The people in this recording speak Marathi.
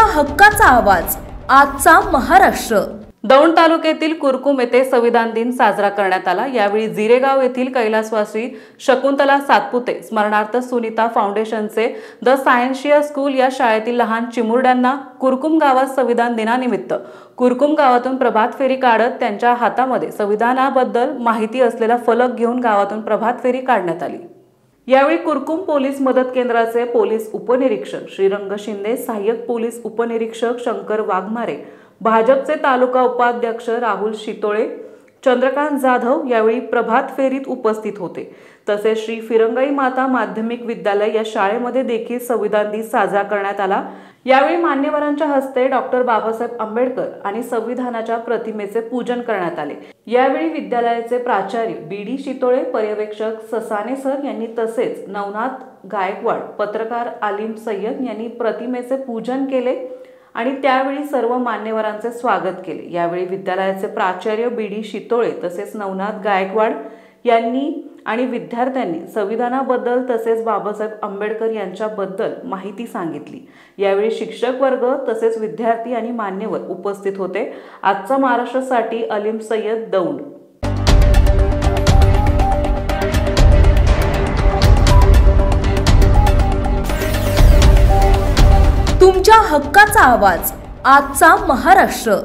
तुमच्या हक्काचा आवाज आजचा महाराष्ट्र। दौंड तालुक्यातील कुरकुम येथे संविधान दिन साजरा करण्यात आला। यावेळी जिरेगाव येथील कैलासवासी शकुंतला सातपुते स्मरणार्थ सुनीता फाउंडेशनचे द सायन्शिया स्कूल या शाळेतील लहान चिमुरड्यांना कुरकुम गावात संविधान दिनानिमित्त कुरकुम गावातून प्रभात फेरी काढत त्यांच्या हातामध्ये संविधानाबद्दल माहिती असलेला फलक घेऊन गावातून प्रभात फेरी काढण्यात आली। यावेळी कुरकुम पोलीस मदत केंद्राचे पोलीस उपनिरीक्षक श्रीरंग शिंदे, सहाय्यक पोलीस उपनिरीक्षक शंकर वाघमारे, भाजपचे तालुका उपाध्यक्ष राहुल शितोळे, चंद्रकांत जाधव यावेळी प्रभात फेरीत उपस्थित होते। तसेच श्री फिरंगाई माता माध्यमिक विद्यालय या शाळेमध्ये देखील संविधान दिन साजरा करण्यात आला। यावेळी मान्यवरांच्या हस्ते डॉक्टर बाबासाहेब आंबेडकर आणि संविधानाच्या प्रतिमेचे पूजन करण्यात आले। यावेळी विद्यालयाचे प्राचार्य बी.डी. शितोळे, पर्यवेक्षक ससाने सर यांनी तसेच नवनाथ गायकवाड, पत्रकार आलिम सय्यद यांनी प्रतिमेचे पूजन केले आणि त्यावेळी सर्व मान्यवरांचे स्वागत केले। यावेळी विद्यालयाचे प्राचार्य बी.डी. शितोळे तसेच नवनाथ गायकवाड यांनी आणि विद्यार्थ्यांनी संविधानाबद्दल तसेच बाबासाहेब आंबेडकर यांच्याबद्दल माहिती सांगितली। यावेळी शिक्षक वर्ग तसेच विद्यार्थी आणि मान्यवर उपस्थित होते। आजचा महाराष्ट्रासाठी आलिम सय्यद, दौंड। तुमच्या हक्काचा आवाज आजचा महाराष्ट्र।